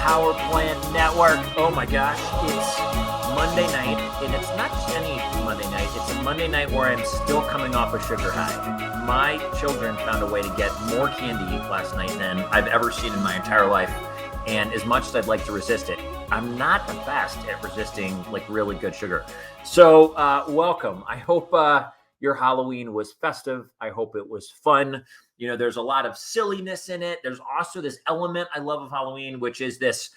Power Plant Network. Oh my gosh, it's Monday night, and it's not just any Monday night. It's a Monday night where I'm still coming off a sugar high. My children found a way to get more candy last night than I've ever seen in my entire life, and as much as I'd like to resist it, I'm not the best at resisting like really good sugar. So welcome. I hope your Halloween was festive. I hope it was fun. You know, there's a lot of silliness in it. There's also this element I love of Halloween, which is this,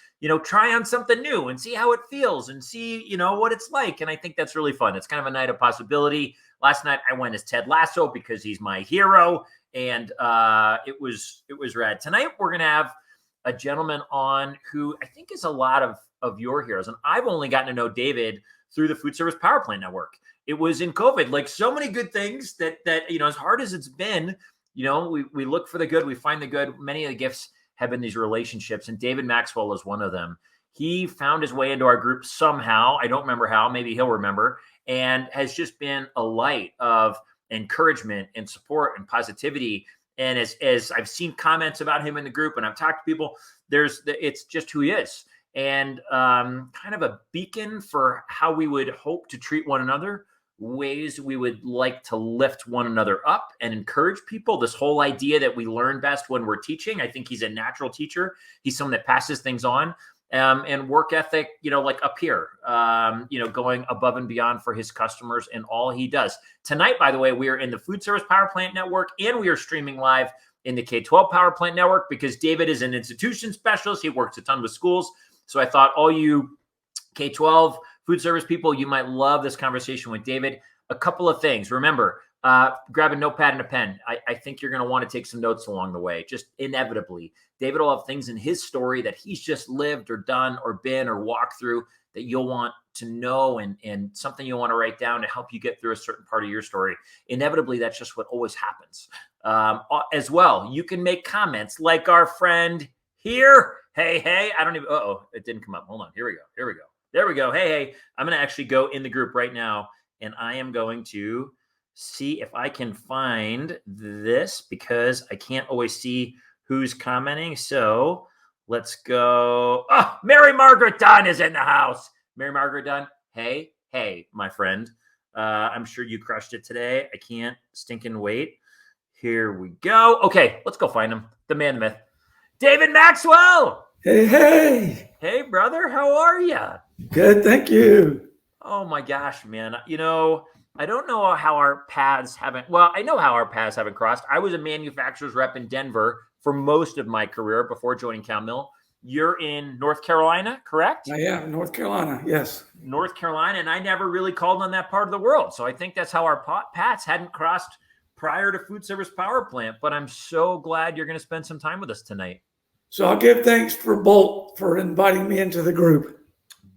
try on something new and see how it feels and see, what it's like. And I think that's really fun. It's kind of a night of possibility. Last night I went as Ted Lasso because he's my hero, and it was rad. Tonight we're going to have a gentleman on who I think is a lot of your heroes. And I've only gotten to know David through the Foodservice Power Plant Network. It was in COVID, like so many good things that as hard as it's been, we look for the good, we find the good. Many of the gifts have been these relationships, and David Maxwell is one of them. He found his way into our group somehow. I don't remember how, maybe he'll remember, and has just been a light of encouragement and support and positivity. And as I've seen comments about him in the group and I've talked to people, it's just who he is. And kind of a beacon for how we would hope to treat one another, ways we would like to lift one another up and encourage people. This whole idea that we learn best when we're teaching. I think he's a natural teacher. He's someone that passes things on, and work ethic, like up here, going above and beyond for his customers and all he does. Tonight, by the way, we are in the Foodservice Power Plant Network, and we are streaming live in the K12 Power Plant Network because David is an institution specialist. He works a ton with schools. So I thought all you K12 food service people, you might love this conversation with David. A couple of things. Remember, grab a notepad and a pen. I think you're going to want to take some notes along the way, just inevitably. David will have things in his story that he's just lived or done or been or walked through that you'll want to know, and something you'll want to write down to help you get through a certain part of your story. Inevitably, that's just what always happens. As well, you can make comments like our friend here. Hey, I don't even, it didn't come up. Hold on. Here we go. There we go. Hey, I'm going to actually go in the group right now, and I am going to see if I can find this because I can't always see who's commenting. So let's go. Oh, Mary Margaret Dunn is in the house. Mary Margaret Dunn. Hey, my friend. I'm sure you crushed it today. I can't stinking wait. Here we go. Okay, let's go find him. The man, the myth. David Maxwell. Hey. Hey, brother. How are you? Good, thank you. Oh, my gosh, man. I don't know how our paths haven't, well, I know how our paths haven't crossed. I was a manufacturer's rep in Denver for most of my career before joining Cowmill. You're in North Carolina, correct? I am, North Carolina, yes. North Carolina, and I never really called on that part of the world. So I think that's how our paths hadn't crossed prior to Foodservice Power Plant. But I'm so glad you're going to spend some time with us tonight. So I'll give thanks for Bolt for inviting me into the group.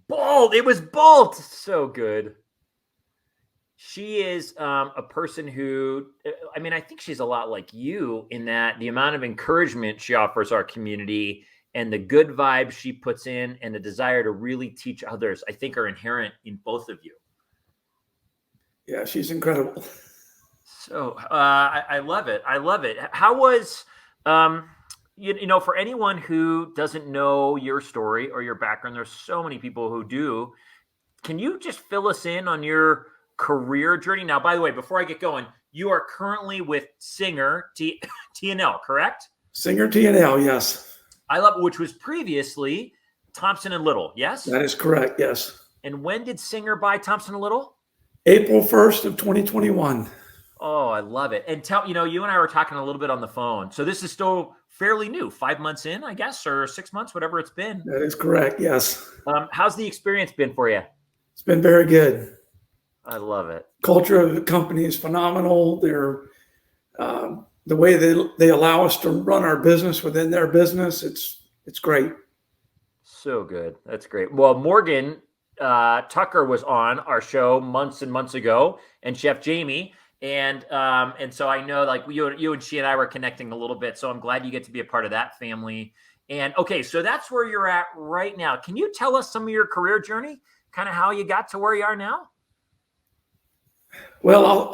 Bolt. It was Bolt. So good. She is a person who, I think she's a lot like you in that the amount of encouragement she offers our community and the good vibes she puts in and the desire to really teach others, I think are inherent in both of you. Yeah, she's incredible. So I love it. How was, for anyone who doesn't know your story or your background, there's so many people who do. Can you just fill us in on your career journey? Now, by the way, before I get going, you are currently with Singer T&L, correct? Singer T&L, yes. I love it, which was previously Thompson & Little, yes? That is correct, yes. And when did Singer buy Thompson & Little? April 1st of 2021. Oh, I love it. And you and I were talking a little bit on the phone. So this is still fairly new, 5 months in, I guess, or 6 months, whatever it's been. That is correct, yes. How's the experience been for you? It's been very good. I love it. Culture of the company is phenomenal. They're the way they allow us to run our business within their business. It's great. So good. That's great. Well, Morgan Tucker was on our show months and months ago, and Chef Jamie. And so I know like you and she and I were connecting a little bit. So I'm glad you get to be a part of that family. And okay, so that's where you're at right now. Can you tell us some of your career journey, kind of how you got to where you are now? Well,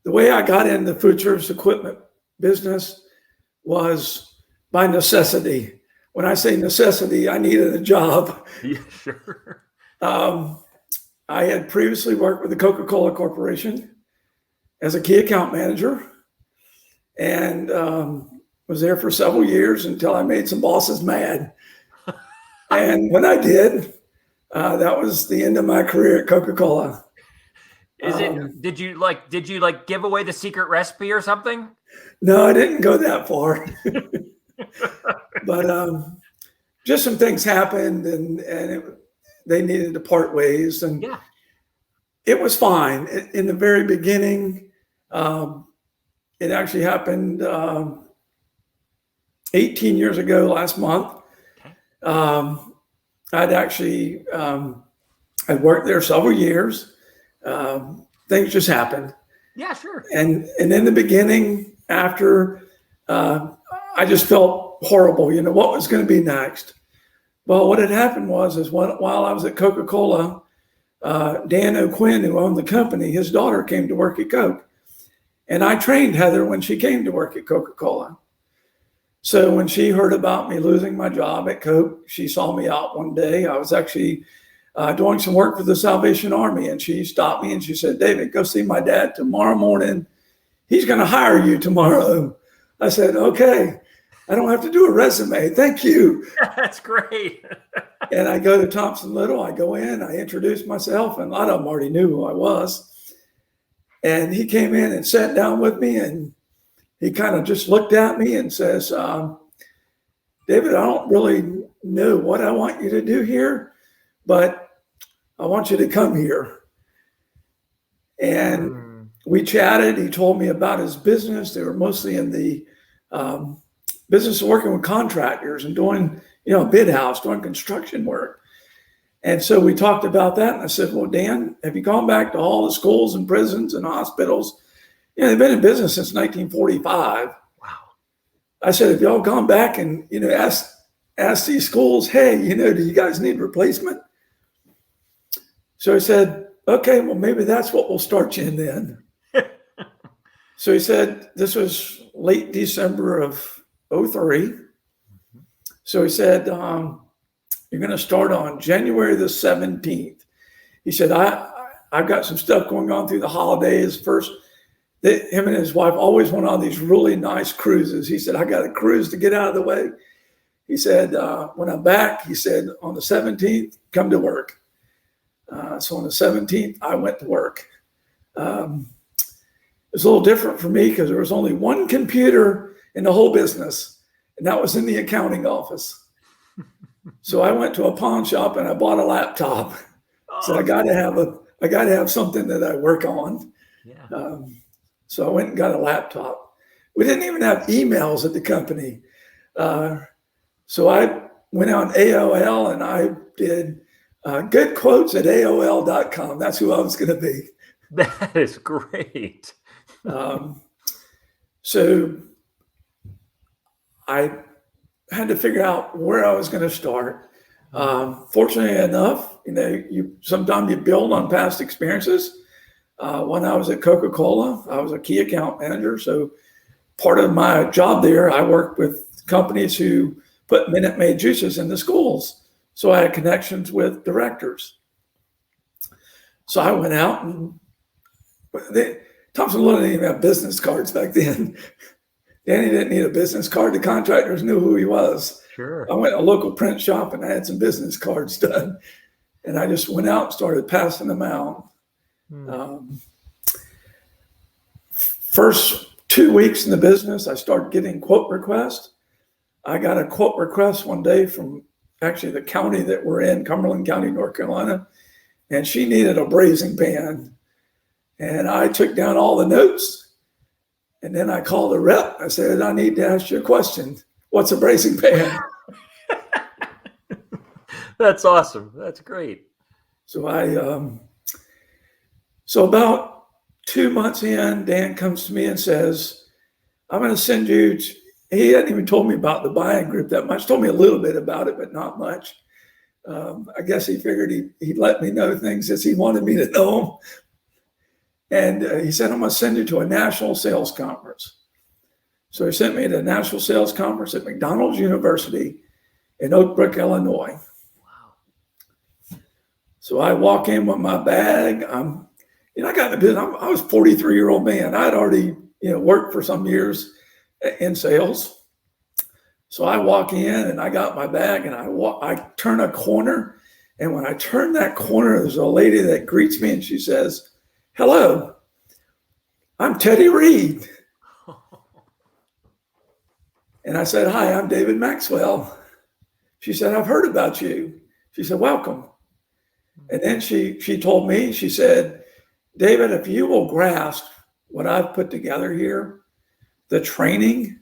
the way I got in the food service equipment business was by necessity. when I say necessity, I needed a job. Yeah, sure. I had previously worked with the Coca-Cola Corporation as a key account manager, and was there for several years until I made some bosses mad. And when I did, that was the end of my career at Coca-Cola. Did you give away the secret recipe or something? No, I didn't go that far. But just some things happened, and they needed to part ways, and yeah, it was fine. In the very beginning, it actually happened 18 years ago last month. Okay. I'd actually I'd worked there several years. Things just happened. Yeah, sure. And in the beginning, after I just felt horrible. You know, what was going to be next? Well, what had happened was while I was at Coca-Cola, Dan O'Quinn, who owned the company, his daughter came to work at Coke. And I trained Heather when she came to work at Coca-Cola. So when she heard about me losing my job at Coke, she saw me out one day. I was actually doing some work for the Salvation Army, and she stopped me and she said, "David, go see my dad tomorrow morning. He's going to hire you tomorrow." I said, "Okay. I don't have to do a resume. Thank you." That's great. And I go to Thompson Little. I go in, I introduce myself, and a lot of them already knew who I was. And he came in and sat down with me, and he kind of just looked at me and says, "David, I don't really know what I want you to do here, but I want you to come here." And we chatted. He told me about his business. They were mostly in the business of working with contractors and doing, bid house, doing construction work. And so we talked about that. And I said, "Well, Dan, have you gone back to all the schools and prisons and hospitals? They've been in business since 1945. Wow. I said, "Have y'all gone back and, ask these schools, hey, do you guys need replacement?" So he said, "Okay, well, maybe that's what we'll start you in then." So he said, this was late December of 2003. So he said, "You're going to start on January the 17th. He said, I've got some stuff going on through the holidays. First, him and his wife always went on these really nice cruises. He said, I got a cruise to get out of the way. He said, when I'm back, he said, on the 17th, come to work." So on the 17th, I went to work. It was a little different for me because there was only one computer in the whole business, and that was in the accounting office. So I went to a pawn shop and I bought a laptop. So I got to have something that I work on. Yeah. So I went and got a laptop. We didn't even have emails at the company. So I went on AOL and I did good quotes at AOL.com. That's who I was going to be. That is great. So I had to figure out where I was going to start. Fortunately enough, sometimes you build on past experiences. When I was at Coca-Cola, I was a key account manager. So part of my job there, I worked with companies who put Minute Maid juices in the schools. So I had connections with directors. So I went out and Thompson Little didn't even have business cards back then. Danny didn't need a business card. The contractors knew who he was. Sure. I went to a local print shop and I had some business cards done. And I just went out and started passing them out. First 2 weeks in the business, I started getting quote requests. I got a quote request one day from actually the county that we're in, Cumberland County, North Carolina, and she needed a brazing pan. And I took down all the notes, and then I called the rep. I said, "I need to ask you a question. What's a brazing pan?" That's awesome. That's great. So so about 2 months in, Dan comes to me and says, "I'm going to send you." He hadn't even told me about the buying group that much. Told me a little bit about it, but not much. I guess he figured he'd let me know things as he wanted me to know them. And he said, "I'm going to send you to a national sales conference." So he sent me to a national sales conference at McDonald's University in Oak Brook, Illinois. Wow. So I walk in with my bag. I got in the business. I was a 43-year-old man. I'd already, worked for some years in sales. So I walk in and I got my bag and I turn a corner. And when I turn that corner, there's a lady that greets me and she says, "Hello, I'm Teddy Reed." And I said, "Hi, I'm David Maxwell." She said, "I've heard about you." She said, "Welcome." And then she told me, she said, "David, if you will grasp what I've put together here, the training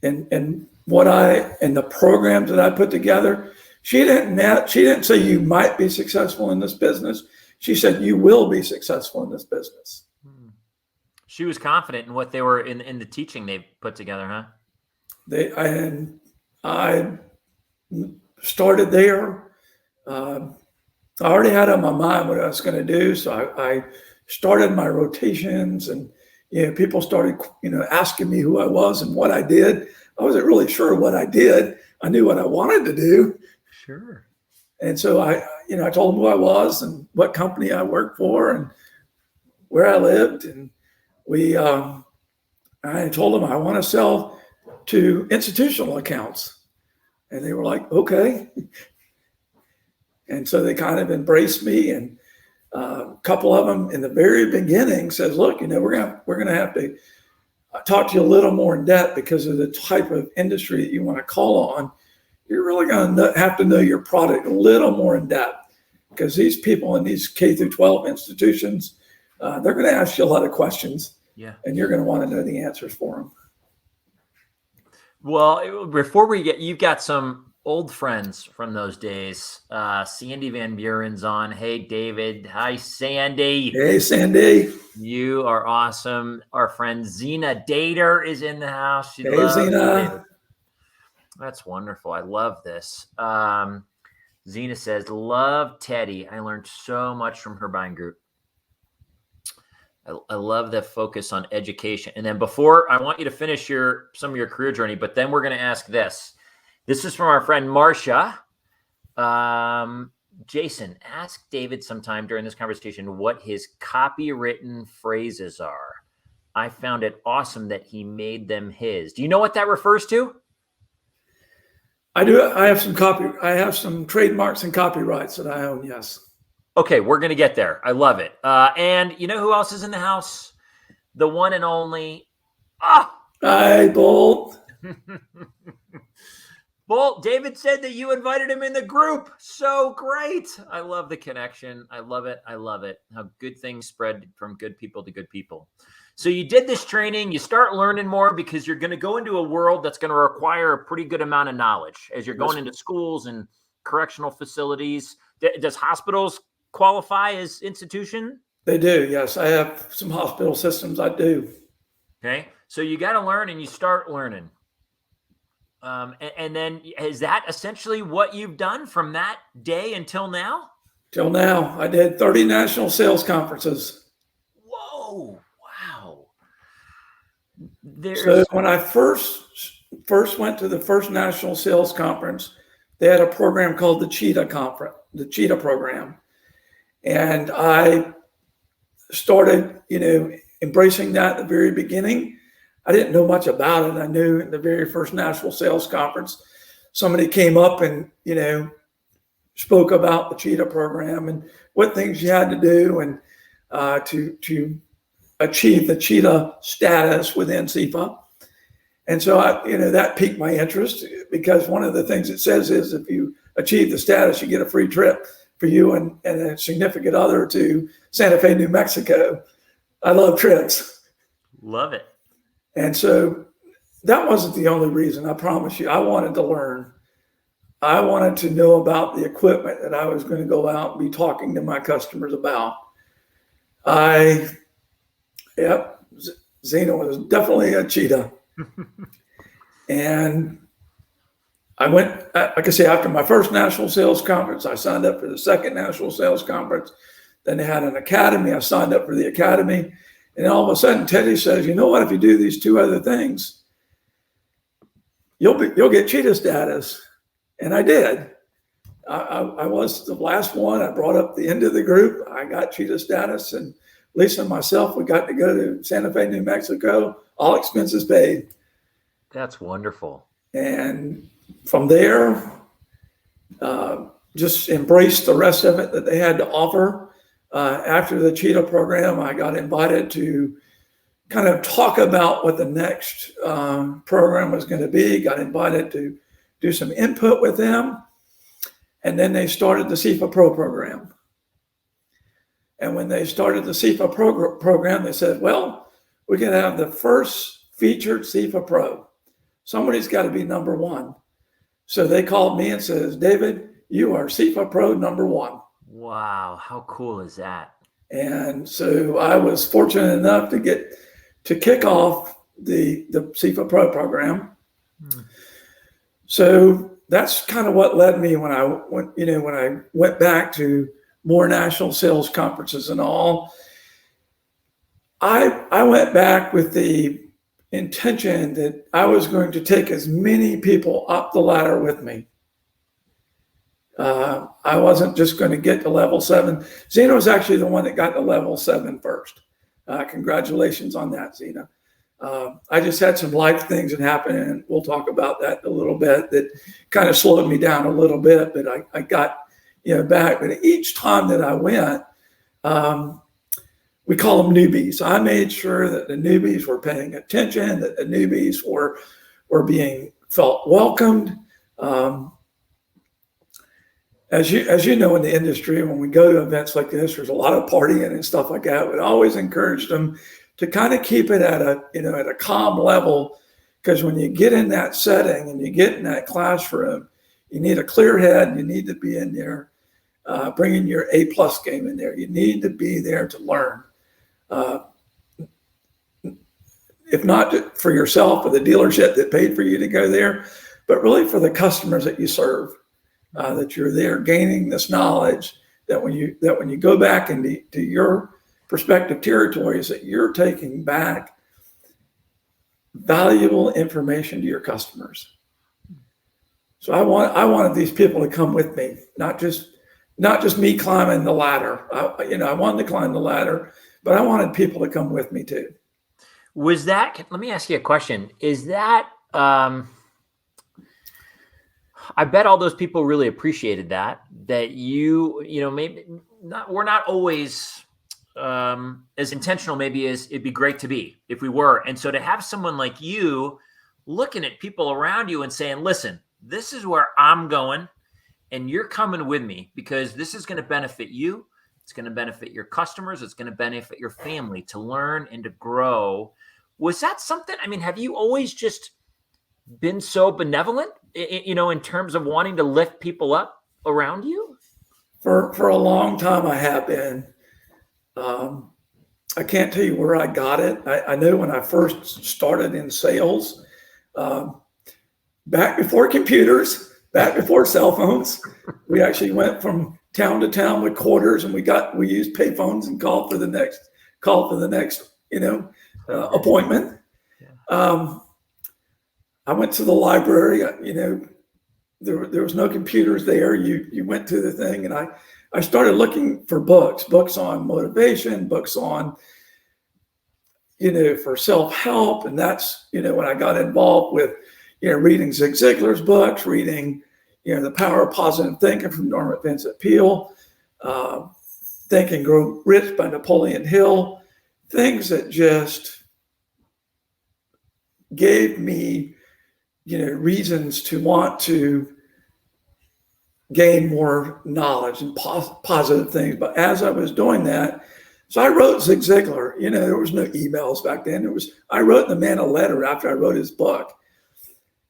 and the programs that I put together," she didn't say you might be successful in this business. She said you will be successful in this business. She was confident in what they were in the teaching they put together, huh? I started there. I already had on my mind what I was going to do, so I started my rotations, and people started asking me who I was and what I did. I wasn't really sure what I did. I knew what I wanted to do. Sure. And so I told them who I was and what company I worked for and where I lived, and I told them I want to sell to institutional accounts, and they were like, "Okay." And so they kind of embraced me, and a couple of them in the very beginning says, "Look, we're gonna have to talk to you a little more in depth because of the type of industry that you want to call on. You're really gonna have to know your product a little more in depth because these people in these K-12 institutions, they're going to ask you a lot of questions, and you're going to want to know the answers for them." Well, before you've got some old friends from those days. Sandy Van Buren's on. Hey, David. Hi, Sandy. Hey, Sandy. You are awesome. Our friend Zena Dater is in the house. She hey, loves Zena. David. That's wonderful. I love this. Zena says, "Love Teddy. I learned so much from her buying group." I love the focus on education. And then before, I want you to finish some of your career journey, but then we're going to ask this. This is from our friend Marcia. Jason, ask David sometime during this conversation what his copywritten phrases are. I found it awesome that he made them his. Do you know what that refers to? I do. I have some trademarks and copyrights that I own. Yes. Okay, we're going to get there. I love it. And you know who else is in the house? The one and only. Hi, Bolt. Bolt, David said that you invited him in the group. So great. I love the connection. I love it. I love it. How good things spread from good people to good people. So you did this training. You start learning more because you're going to go into a world that's going to require a pretty good amount of knowledge as you're going into schools and correctional facilities. Does hospitals qualify as institution? They do. Yes. I have some hospital systems. I do. Okay. So you got to learn, and you start learning. And then is that essentially what you've done from that day until now? Till now, I did 30 national sales conferences. Whoa. Wow. So when I first went to the first national sales conference, they had a program called the Cheetah program. And I started, embracing that at the very beginning. I didn't know much about it. I knew in the very first national sales conference, somebody came up and, spoke about the Cheetah program and what things you had to do and to achieve the Cheetah status within CIFA. And so that piqued my interest because one of the things it says is if you achieve the status, you get a free trip for you and a significant other to Santa Fe, New Mexico. I love trips. Love it. And so that wasn't the only reason. I promise you, I wanted to learn. I wanted to know about the equipment that I was going to go out and be talking to my customers about. Zena was definitely a cheetah. And I went, like I say, after my first national sales conference, I signed up for the second national sales conference. Then they had an academy. I signed up for the academy. And all of a sudden, Teddy says, "You know what? If you do these two other things, you'll get cheetah status." And I did. I was the last one. I brought up the end of the group. I got cheetah status, and Lisa and myself, we got to go to Santa Fe, New Mexico, all expenses paid. That's wonderful. And from there, just embraced the rest of it that they had to offer. After the cheetah program, I got invited to kind of talk about what the next program was going to be. Got invited to do some input with them. And then they started the CIFA Pro program. And when they started the CIFA program, they said, well, we're going to have the first featured CIFA Pro. Somebody's got to be number one. So they called me and says, David, you are CIFA Pro number one. Wow. How cool is that? And so I was fortunate enough to get to kick off the CIFA Pro program. So that's kind of what led me when I went back to more national sales conferences and all. I went back with the intention that I was going to take as many people up the ladder with me. I wasn't just going to get to level 7. Zena was actually the one that got to level 7 first. Congratulations on that, Zena. I just had some life things that happened, and we'll talk about that a little bit, that kind of slowed me down a little bit, but I got back. But each time that I went, we call them newbies. I made sure that the newbies were paying attention, that the newbies were being felt welcomed. As you know, in the industry, when we go to events like this, there's a lot of partying and stuff like that. We always encourage them to kind of keep it at a calm level, because when you get in that setting and you get in that classroom, you need a clear head. You need to be in there, bringing your A+ game in there. You need to be there to learn, if not for yourself or the dealership that paid for you to go there, but really for the customers that you serve. That you're there gaining this knowledge, that when you go back into your prospective territories, that you're taking back valuable information to your customers. So I wanted these people to come with me, not just me climbing the ladder. I wanted to climb the ladder, but I wanted people to come with me too. Was that? Let me ask you a question. Is that? I bet all those people really appreciated that maybe not, we're not always as intentional maybe as it'd be great to be if we were. And so to have someone like you looking at people around you and saying, listen, this is where I'm going and you're coming with me because this is going to benefit you. It's going to benefit your customers. It's going to benefit your family to learn and to grow. Was that something? I mean, have you always just been so benevolent, in terms of wanting to lift people up around you? For a long time, I have been. I can't tell you where I got it. I know when I first started in sales, back before computers, back before cell phones, we actually went from town to town with quarters, and we used payphones and called for the next appointment. Yeah. I went to the library, there was no computers there. You went to the thing, and I started looking for books on motivation, books on, for self-help. And that's, when I got involved with, reading Zig Ziglar's books, reading, The Power of Positive Thinking from Norman Vincent Peale, Think and Grow Rich by Napoleon Hill, things that just gave me reasons to want to gain more knowledge and positive things. But as I was doing that, so I wrote Zig Ziglar. There was no emails back then. I wrote the man a letter after I wrote his book.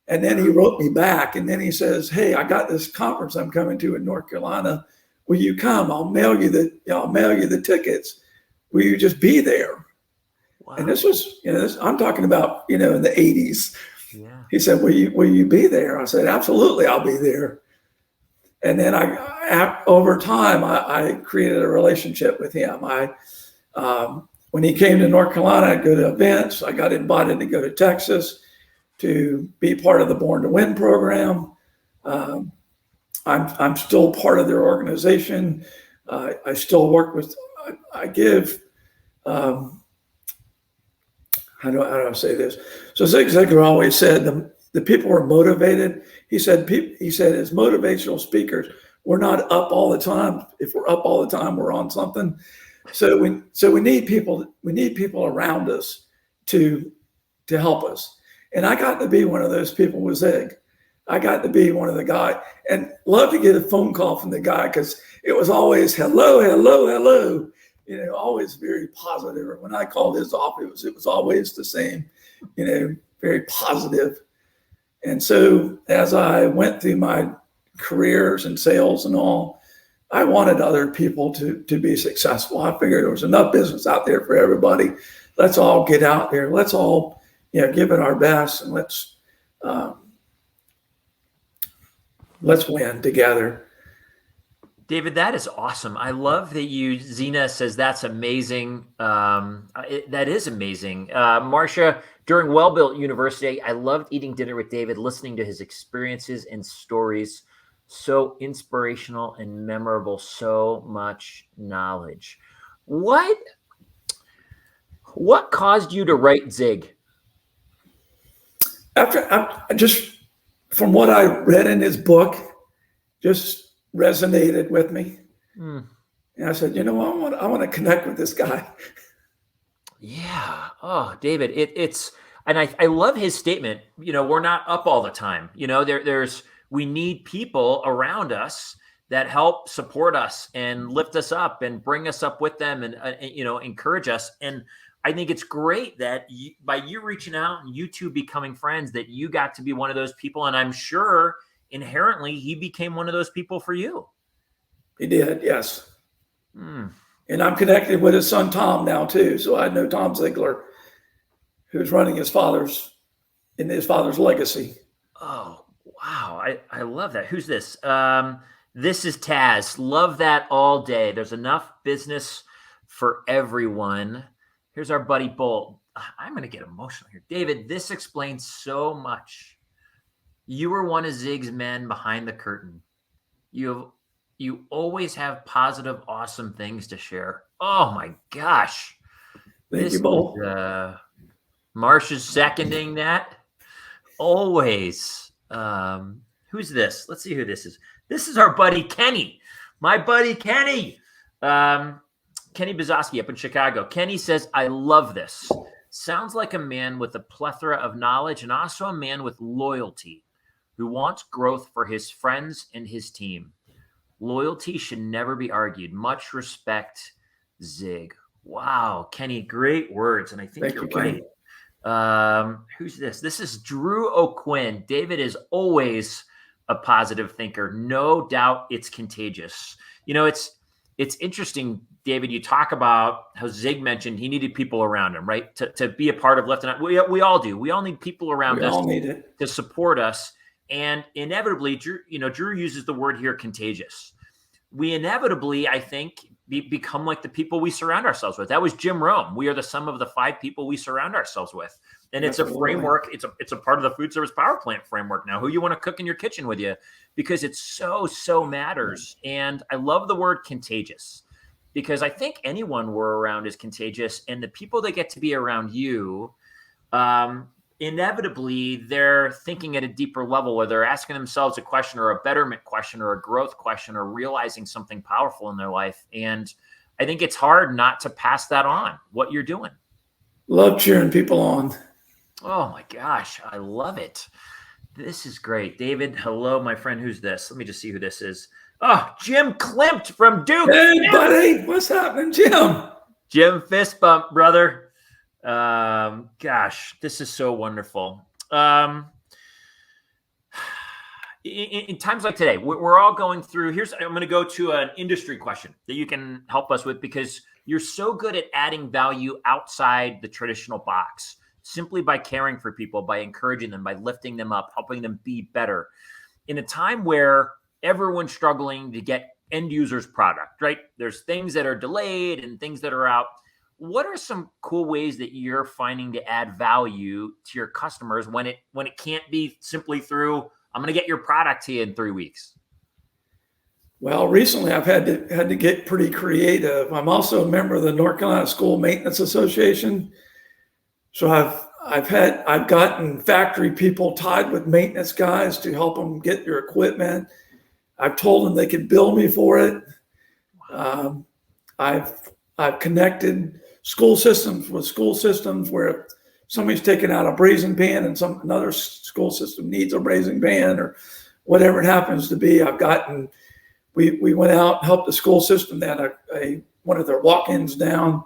And then he wrote me back, and then he says, hey, I got this conference I'm coming to in North Carolina. Will you come? I'll mail you the tickets. Will you just be there? Wow. And this was, I'm talking about, in the 80s. Yeah. He said, will you be there? I said, absolutely, I'll be there. And then over time, I created a relationship with him. When he came to North Carolina, I'd go to events. I got invited to go to Texas to be part of the Born to Win program. I'm still part of their organization. I still work with. I give. How do I say this? So Zig Ziglar always said the people are motivated. He said as motivational speakers, we're not up all the time. If we're up all the time, we're on something. So we need people. We need people around us to help us. And I got to be one of those people with Zig. I got to be one of the guys, and love to get a phone call from the guy because it was always hello, hello, hello. Always very positive. Or when I called his office, it was always the same, very positive. And so as I went through my careers and sales and all, I wanted other people to be successful. I figured there was enough business out there for everybody. Let's all get out there. Let's all, give it our best, and let's win together. David, that is awesome. I love that Zena says that's amazing. That is amazing. Marcia, during Well-Built University, I loved eating dinner with David, listening to his experiences and stories. So inspirational and memorable, so much knowledge. What caused you to write Zig? Just from what I read in his book, just resonated with me. And I said, I want to connect with this guy. Yeah. Oh, David, and I love his statement. We're not up all the time. We need people around us that help support us and lift us up and bring us up with them and encourage us. And I think it's great that by you reaching out and you two becoming friends, that you got to be one of those people. And I'm sure inherently he became one of those people for you. He did, yes. And I'm connected with his son Tom now too. So I know Tom Ziegler, who's running his father's legacy. Oh, wow. I love that. Who's this? This is Taz. Love that all day. There's enough business for everyone. Here's our buddy Bolt. I'm going to get emotional here. David, this explains so much. You were one of Zig's men behind the curtain. You always have positive, awesome things to share. Oh my gosh. Thank you, Bo. Marsha's seconding that. Always. Who's this? Let's see who this is. This is our buddy Kenny. My buddy Kenny. Kenny Bizosky up in Chicago. Kenny says, I love this. Sounds like a man with a plethora of knowledge and also a man with loyalty who wants growth for his friends and his team. Loyalty should never be argued. Much respect, Zig. Wow, Kenny, great words. And I think you're right. Who's this? This is Drew O'Quinn. David is always a positive thinker. No doubt it's contagious. It's interesting, David, you talk about how Zig mentioned he needed people around him, right? To be a part of Left and Right. We all do. We all need people around us to support us. And inevitably, Drew uses the word here, contagious. We inevitably, I think, become like the people we surround ourselves with. That was Jim Rome. We are the sum of the 5 people we surround ourselves with. And it's a framework. It's a part of the food service power plant framework now, who you want to cook in your kitchen with you, because it so matters. And I love the word contagious, because I think anyone we're around is contagious. And the people that get to be around you, inevitably they're thinking at a deeper level, where they're asking themselves a question or a betterment question or a growth question or realizing something powerful in their life. And I think it's hard not to pass that on, what you're doing. Love cheering people on. Oh my gosh. I love it. This is great. David, hello, my friend. Who's this? Let me just see who this is. Oh, Jim Klimt from Duke. Hey, buddy. What's happening, Jim? Jim, fist bump, brother. Gosh, this is so wonderful. In times like today, we're all going through. I'm going to go to an industry question that you can help us with, because you're so good at adding value outside the traditional box, simply by caring for people, by encouraging them, by lifting them up, helping them be better. In a time where everyone's struggling to get end users product, right? There's things that are delayed and things that are out. What are some cool ways that you're finding to add value to your customers when it can't be simply through, I'm going to get your product to you in 3 weeks? Well, recently I've had to get pretty creative. I'm also a member of the North Carolina School Maintenance Association. So I've gotten factory people tied with maintenance guys to help them get their equipment. I've told them they can bill me for it. I've connected school systems with school systems where somebody's taking out a braising pan and another school system needs a braising pan or whatever it happens to be. We went out and helped the school system. They had one of their walk-ins down.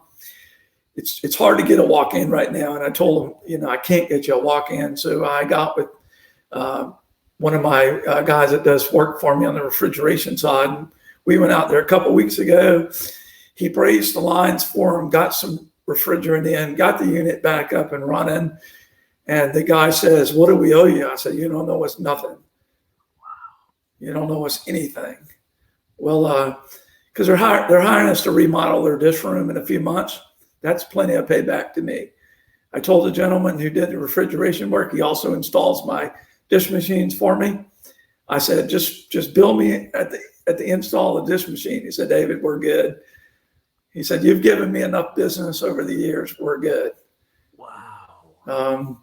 It's hard to get a walk-in right now. And I told them, I can't get you a walk-in. So I got with one of my guys that does work for me on the refrigeration side. And we went out there a couple of weeks ago. He brazed the lines for him, got some refrigerant in, got the unit back up and running. And the guy says, "What do we owe you?" I said, "You don't know us nothing. You don't know us anything." Well, because they're hiring us to remodel their dish room in a few months. That's plenty of payback to me. I told the gentleman who did the refrigeration work, he also installs my dish machines for me. I said, just bill me at the install of the dish machine. He said, "David, we're good." He said, "You've given me enough business over the years. We're good." Wow.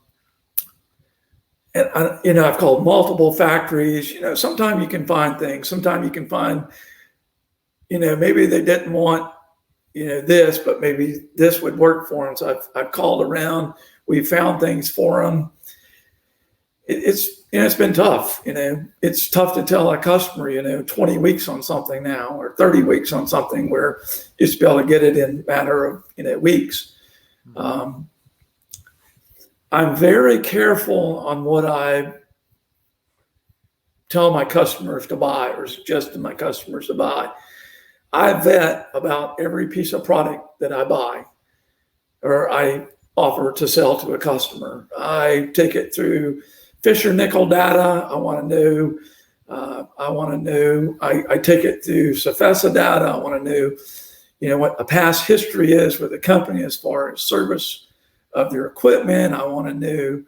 And I've called multiple factories. Sometimes you can find things. Sometimes you can find, maybe they didn't want, this, but maybe this would work for them. So I've called around. We found things for them. It's been tough. It's tough to tell a customer, 20 weeks on something now or 30 weeks on something where you used to be able to get it in a matter of, weeks. I'm very careful on what I tell my customers to buy or suggest to my customers to buy. I vet about every piece of product that I buy or I offer to sell to a customer. I take it through Fisher Nickel data. I want to know. I take it through Safesa data. I want to know, what a past history is with the company as far as service of their equipment. I want to know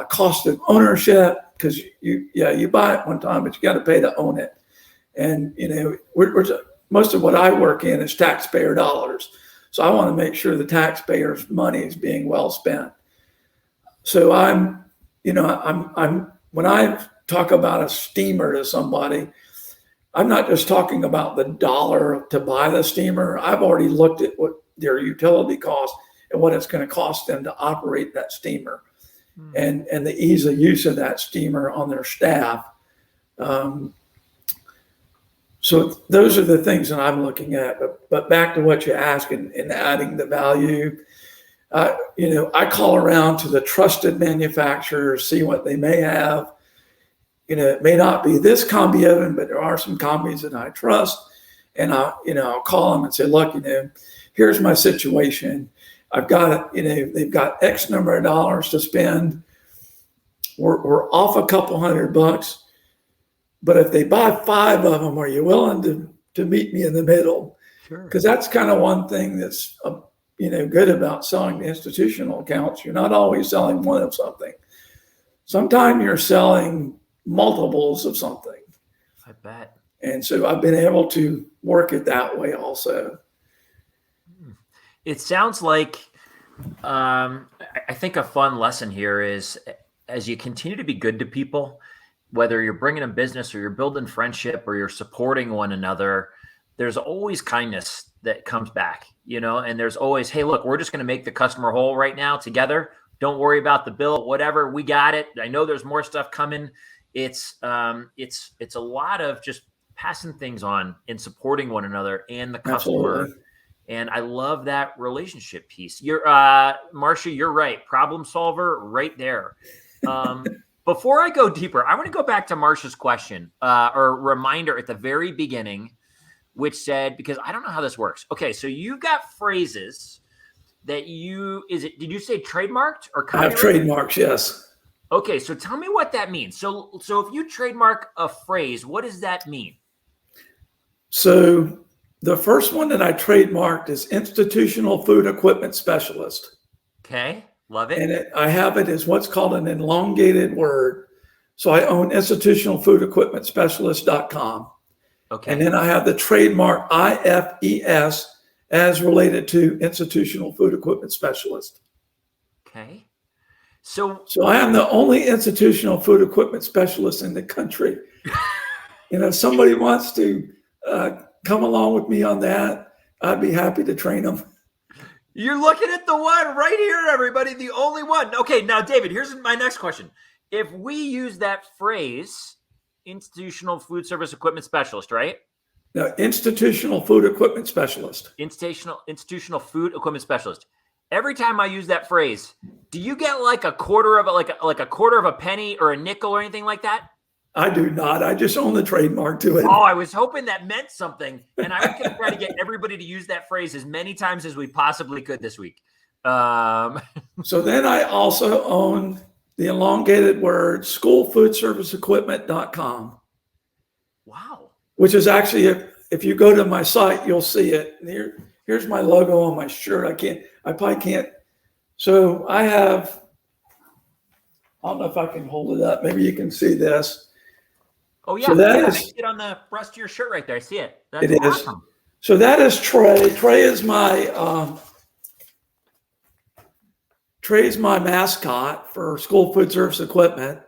cost of ownership because you buy it one time, but you got to pay to own it. And most of what I work in is taxpayer dollars, so I want to make sure the taxpayers' money is being well spent. So I'm when I talk about a steamer to somebody, I'm not just talking about the dollar to buy the steamer. I've already looked at what their utility costs and what it's going to cost them to operate that steamer and the ease of use of that steamer on their staff. So those are the things that I'm looking at. But back to what you asked and adding the value, I call around to the trusted manufacturers, see what they may have. It may not be this combi oven, but there are some combis that I trust. And I'll call them and say, "Look, here's my situation. I've got it. They've got X number of dollars to spend. We're off a couple $100, but if they buy 5 of them, are you willing to meet me in the middle?" Sure. Because that's kind of one thing that's good about selling the institutional accounts. You're not always selling one of something. Sometimes you're selling multiples of something. I bet. And so I've been able to work it that way also. It sounds like, I think a fun lesson here is as you continue to be good to people, whether you're bringing them business or you're building friendship or you're supporting one another, there's always kindness that comes back, and there's always, "Hey, look, we're just going to make the customer whole right now together. Don't worry about the bill, whatever. We got it. I know there's more stuff coming." It's a lot of just passing things on and supporting one another and the customer. Absolutely. And I love that relationship piece. You're Marcia, you're right. Problem solver right there. Before I go deeper, I want to go back to Marcia's question or reminder at the very beginning, which said, because I don't know how this works. Okay, so you got phrases that did you say trademarked or I have trademarks, yes. Okay, so tell me what that means. So if you trademark a phrase, what does that mean? So the first one that I trademarked is institutional food equipment specialist. Okay, love it. And I have it as what's called an elongated word. So I own institutionalfoodequipmentspecialist.com. Okay. And then I have the trademark IFES as related to institutional food equipment specialist. Okay. So I am the only institutional food equipment specialist in the country. If somebody wants to come along with me on that, I'd be happy to train them. you're looking at the one right here, everybody, the only one. Okay, now, David, here's my next question. If we use that phrase, institutional food service equipment specialist, right? No, institutional food equipment specialist. Institutional food equipment specialist. Every time I use that phrase, do you get like a quarter of a quarter of a penny or a nickel or anything like that? I do not. I just own the trademark to it. Oh, I was hoping that meant something, and I was going to try to get everybody to use that phrase as many times as we possibly could this week. So then I also own the elongated word schoolfoodserviceequipment.com. Wow. Which is actually, if you go to my site, you'll see it. And here's my logo on my shirt. I probably can't. So I don't know if I can hold it up. Maybe you can see this. Oh, yeah. So I see it on the breast of your shirt right there. I see it. That's awesome. So that is Trey. Trey is my mascot for School Food Service Equipment.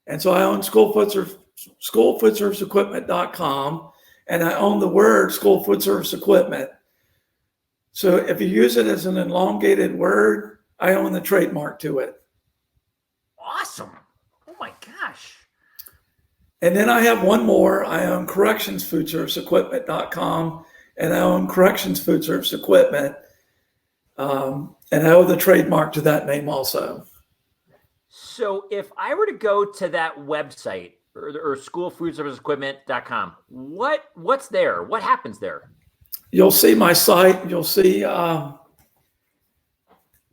And so I own schoolfoodserviceequipment.com, and I own the word School Food Service Equipment. So if you use it as an elongated word, I own the trademark to it. Awesome. Oh my gosh. And then I have one more. I own correctionsfoodserviceequipment.com, and I own Corrections Food Service Equipment. And I owe the trademark to that name also. So if I were to go to that website or schoolfoodserviceequipment.com, what's there? What happens there? You'll see my site. You'll see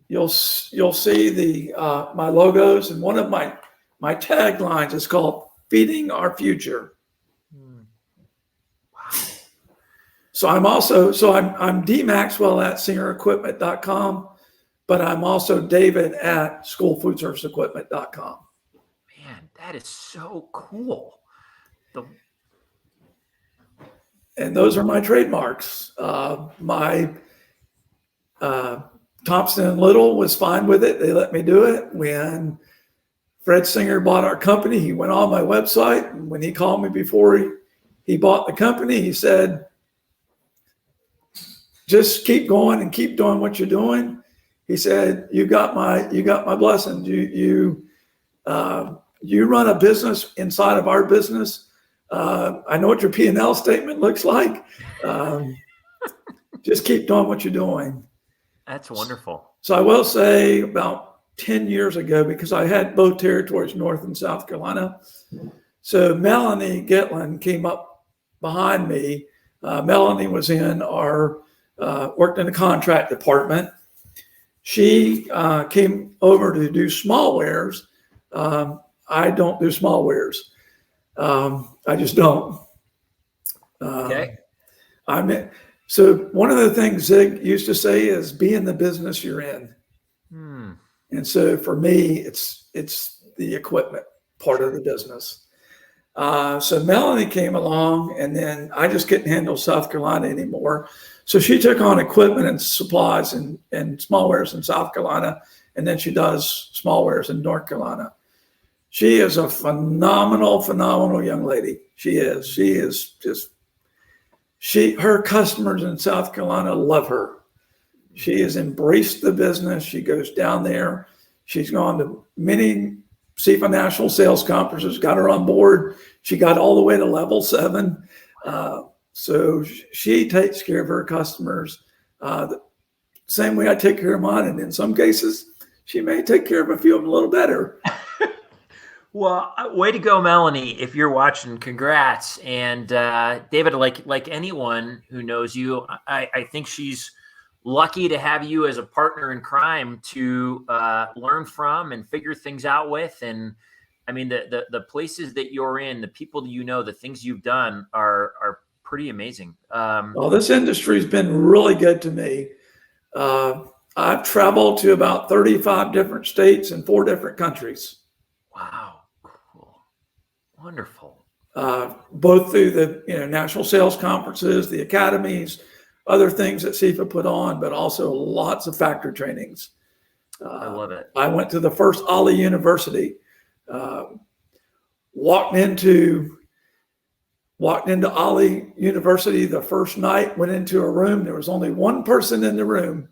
you'll see the my logos, and one of my taglines is called "Feeding Our Future." Wow. So I'm D Maxwell at singerequipment.com, but I'm also David at schoolfoodserviceequipment.com. Man, that is so cool. And those are my trademarks. My Thompson and Little was fine with it. They let me do it. When Fred Singer bought our company, he went on my website. And when he called me before he bought the company, he said, just keep going and keep doing what you're doing. He said, you got my blessing. You run a business inside of our business. I know what your P&L statement looks like. Just keep doing what you're doing. That's wonderful. So I will say about 10 years ago, because I had both territories, North and South Carolina. So Melanie Gitlin came up behind me. Melanie was worked in the contract department. She came over to do small wares. I don't do small wares. I just don't. Okay. So one of the things Zig used to say is be in the business you're in. And so for me, it's the equipment part of the business. So Melanie came along, and then I just couldn't handle South Carolina anymore. So she took on equipment and supplies and small wares in South Carolina, and then she does small wares in North Carolina. She is a phenomenal young lady. She is her customers in South Carolina love her. She has embraced the business. She goes down there. She's gone to many CFA national sales conferences, got her on board. She got all the way to level 7. So she takes care of her customers the same way I take care of mine. And in some cases, she may take care of a few of them a little better. Well, way to go, Melanie. If you're watching, congrats. And David, like anyone who knows you, I think she's lucky to have you as a partner in crime to learn from and figure things out with. And I mean, the places that you're in, the people that you know, the things you've done are pretty amazing. Well, this industry's been really good to me. I've traveled to about 35 different states and 4 different countries. Wow. Cool. Wonderful. both through the national sales conferences, the academies, other things that CIFA put on, but also lots of factory trainings. I love it. I went to the first Ali University, walked into Ali University the first night, went into a room. There was only one person in the room.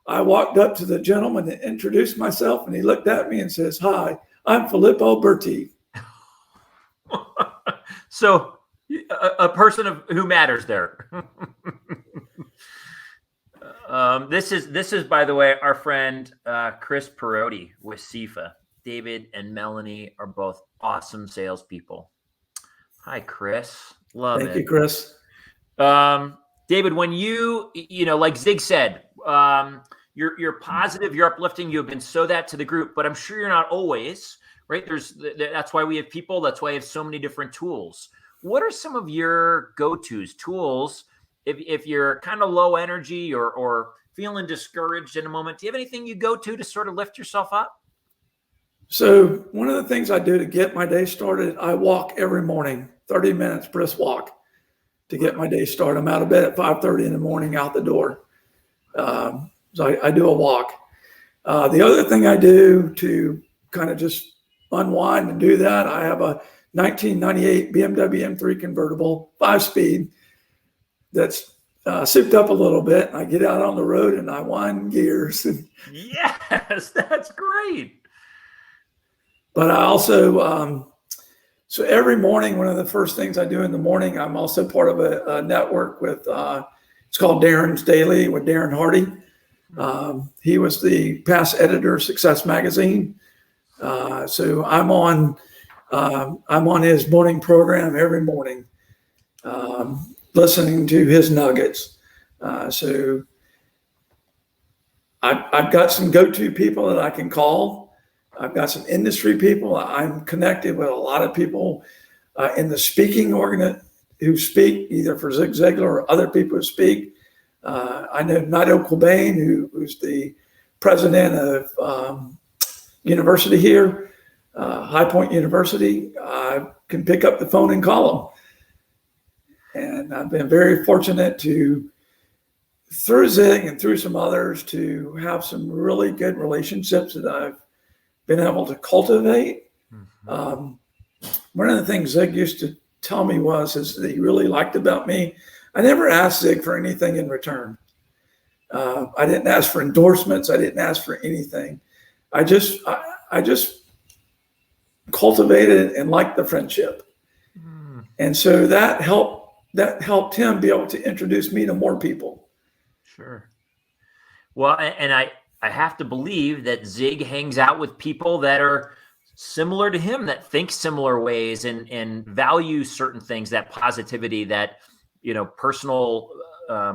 I walked up to the gentleman and introduced myself, and he looked at me and says, "Hi, I'm Filippo Berti." So a person who matters there. This is, by the way, our friend Chris Perotti with CIFA. David and Melanie are both awesome salespeople. Hi, Chris. Love it. Thank you, Chris. David, when you like Zig said, you're positive, you're uplifting, you have been so that to the group, but I'm sure you're not always, right? That's why we have people. That's why we have so many different tools. What are some of your go-tos, tools, if you're kind of low energy or feeling discouraged in a moment? Do you have anything you go to sort of lift yourself up? So one of the things I do to get my day started, I walk every morning, 30 minutes brisk walk to get my day started. I'm out of bed at 5:30 in the morning, out the door. So I do a walk. The other thing I do to kind of just unwind and do that, I have a 1998 BMW M3 convertible, 5-speed, that's souped up a little bit. I get out on the road and I wind gears. Yes, that's great. But I also, so every morning, one of the first things I do in the morning, I'm also part of a network with, it's called Darren's Daily with Darren Hardy. He was the past editor of Success Magazine. So I'm on his morning program every morning, listening to his nuggets. So I've got some go-to people that I can call. I've got some industry people. I'm connected with a lot of people in the speaking who speak either for Zig Ziglar or other people who speak. I know Nadia Quilbane, who's the president of university here, High Point University. I can pick up the phone and call them. And I've been very fortunate through Zig and through some others, to have some really good relationships that I've been able to cultivate. Mm-hmm. One of the things Zig used to tell me is that he really liked about me, I never asked Zig for anything in return. I didn't ask for endorsements. I didn't ask for anything. I just cultivated and liked the friendship. Mm. And so that helped him be able to introduce me to more people. Sure. Well, and I have to believe that Zig hangs out with people that are similar to him, that think similar ways and value certain things, that positivity, that, personal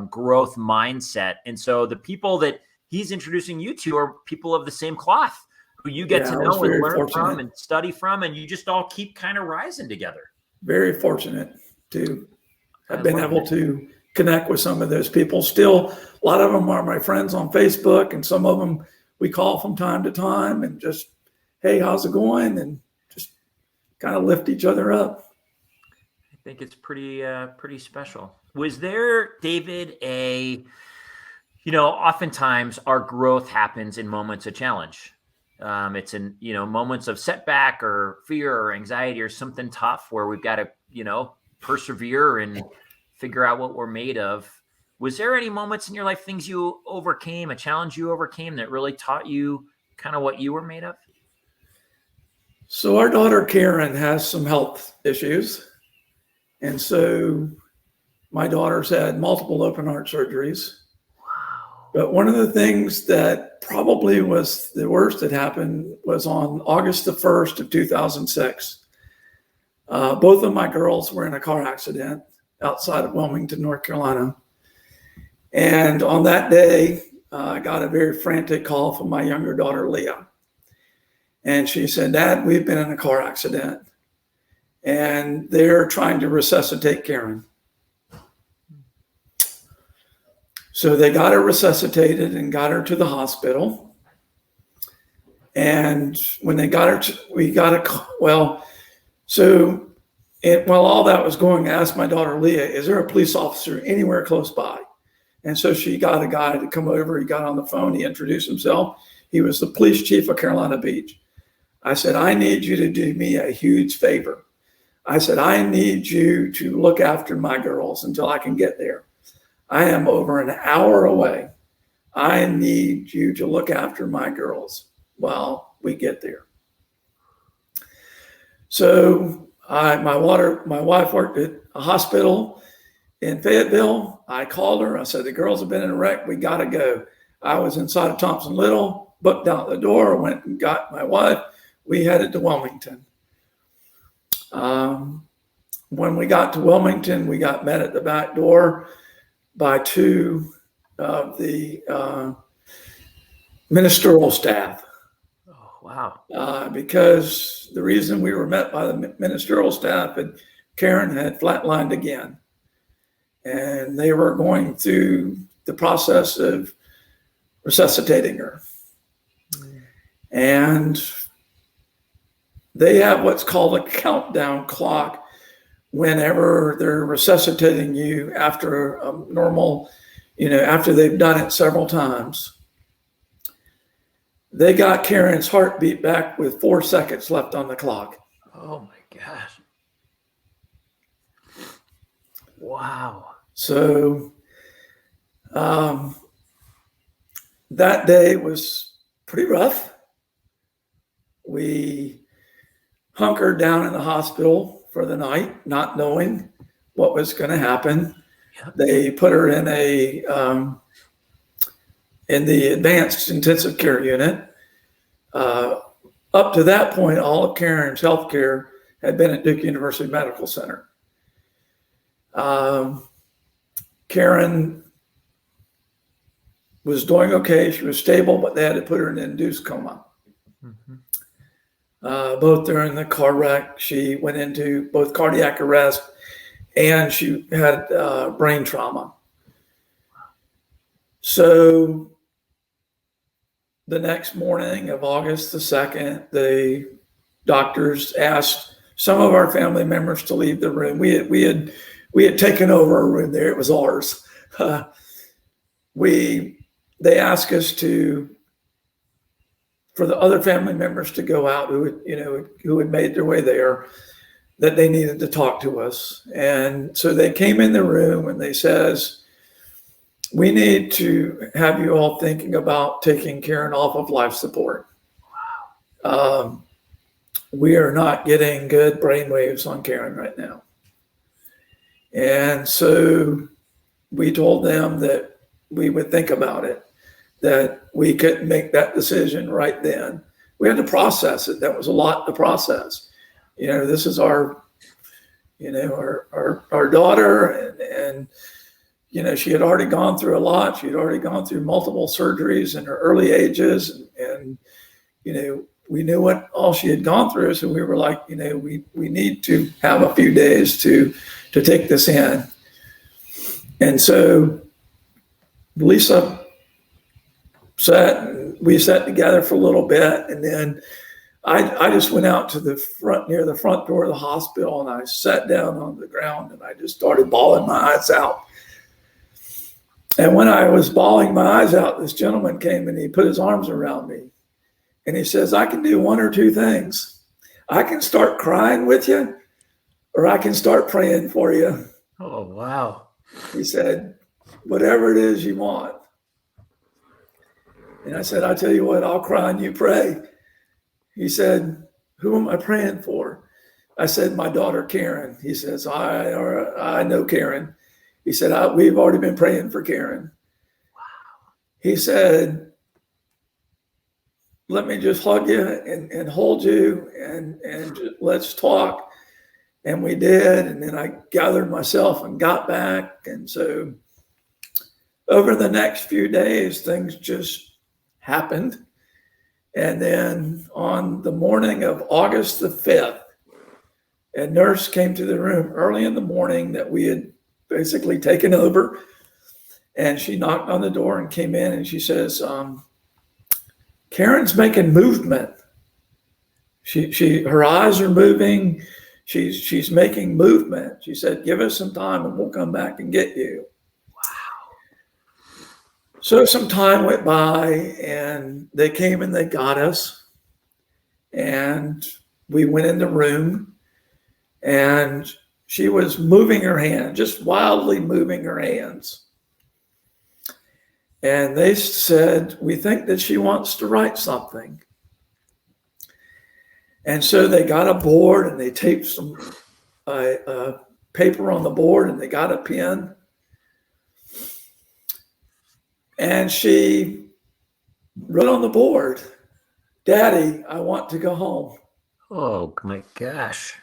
growth mindset. And so the people that he's introducing you to are people of the same cloth, who you get to know and learn from and study from, and you just all keep kind of rising together. Very fortunate to have been able to connect with some of those people. Still, a lot of them are my friends on Facebook, and some of them we call from time to time and just, hey, how's it going? And just kind of lift each other up. I think it's pretty special. Was there, David, oftentimes our growth happens in moments of challenge. It's in, moments of setback or fear or anxiety or something tough where we've got to, persevere and figure out what we're made of. Was there any moments in your life, things you overcame, a challenge you overcame that really taught you kind of what you were made of? So our daughter Karen has some health issues. And so my daughter's had multiple open heart surgeries. Wow. But one of the things that probably was the worst that happened was on August the 1st of 2006. Both of my girls were in a car accident outside of Wilmington, North Carolina. And on that day, I got a very frantic call from my younger daughter, Leah. And she said, "Dad, we've been in a car accident and they're trying to resuscitate Karen." So they got her resuscitated and got her to the hospital. And when they got her, so And while all that was going, I asked my daughter, Leah, is there a police officer anywhere close by? And so she got a guy to come over. He got on the phone. He introduced himself. He was the police chief of Carolina Beach. I said, I need you to do me a huge favor. I said, I need you to look after my girls until I can get there. I am over an hour away. I need you to look after my girls while we get there. So my wife worked at a hospital in Fayetteville. I called her. I said, the girls have been in a wreck. We got to go. I was inside of Thompson Little, booked out the door, went and got my wife. We headed to Wilmington. When we got to Wilmington, we got met at the back door by two of the ministerial staff. Oh, wow. Because the reason we were met by the ministerial staff, and Karen had flatlined again. And they were going through the process of resuscitating her. And they have what's called a countdown clock whenever they're resuscitating you after a normal, after they've done it several times. They got Karen's heartbeat back with 4 seconds left on the clock. Oh my gosh. Wow. So that day was pretty rough. We hunkered down in the hospital for the night, not knowing what was going to happen. Yep. They put her in in the advanced intensive care unit. Up to that point, all of Karen's health care had been at Duke University Medical Center. Karen was doing okay. She was stable, but they had to put her in an induced coma. Mm-hmm. Both during the car wreck, she went into both cardiac arrest and she had brain trauma. So the next morning of August the 2nd, the doctors asked some of our family members to leave the room. We had taken over a room there. It was ours. They asked us for the other family members to go out who had made their way there, that they needed to talk to us. And so they came in the room and they says, we need to have you all thinking about taking Karen off of life support. Wow. We are not getting good brain waves on Karen right now. And so we told them that we would think about it, that we couldn't make that decision right then. We had to process it. That was a lot to process. This is our daughter, and she had already gone through a lot. She had already gone through multiple surgeries in her early ages, and we knew what all she had gone through. So we were like, we need to have a few days to take this in. And so Lisa we sat together for a little bit, and then I just went out to the front, near the front door of the hospital, and I sat down on the ground and I just started bawling my eyes out. And when I was bawling my eyes out, this gentleman came and he put his arms around me and he says, I can do one or two things. I can start crying with you, or I can start praying for you. Oh, wow. He said, whatever it is you want. And I said, I tell you what, I'll cry and you pray. He said, who am I praying for? I said, my daughter, Karen. He says, I know Karen. He said, we've already been praying for Karen. Wow. He said, let me just hug you and hold you and let's talk. And we did. And then I gathered myself and got back. And so over the next few days, things just happened. And then on the morning of August the 5th, a nurse came to the room early in the morning that we had basically taken over. And she knocked on the door and came in and she says, Karen's making movement. Her eyes are moving. she's making movement. She said, give us some time and we'll come back and get you. So some time went by and they came and they got us, and we went in the room, and she was moving her hand, just wildly moving her hands. And they said, we think that she wants to write something. And so they got a board and they taped some paper on the board, and they got a pen. And she wrote on the board, Daddy, I want to go home. Oh my gosh.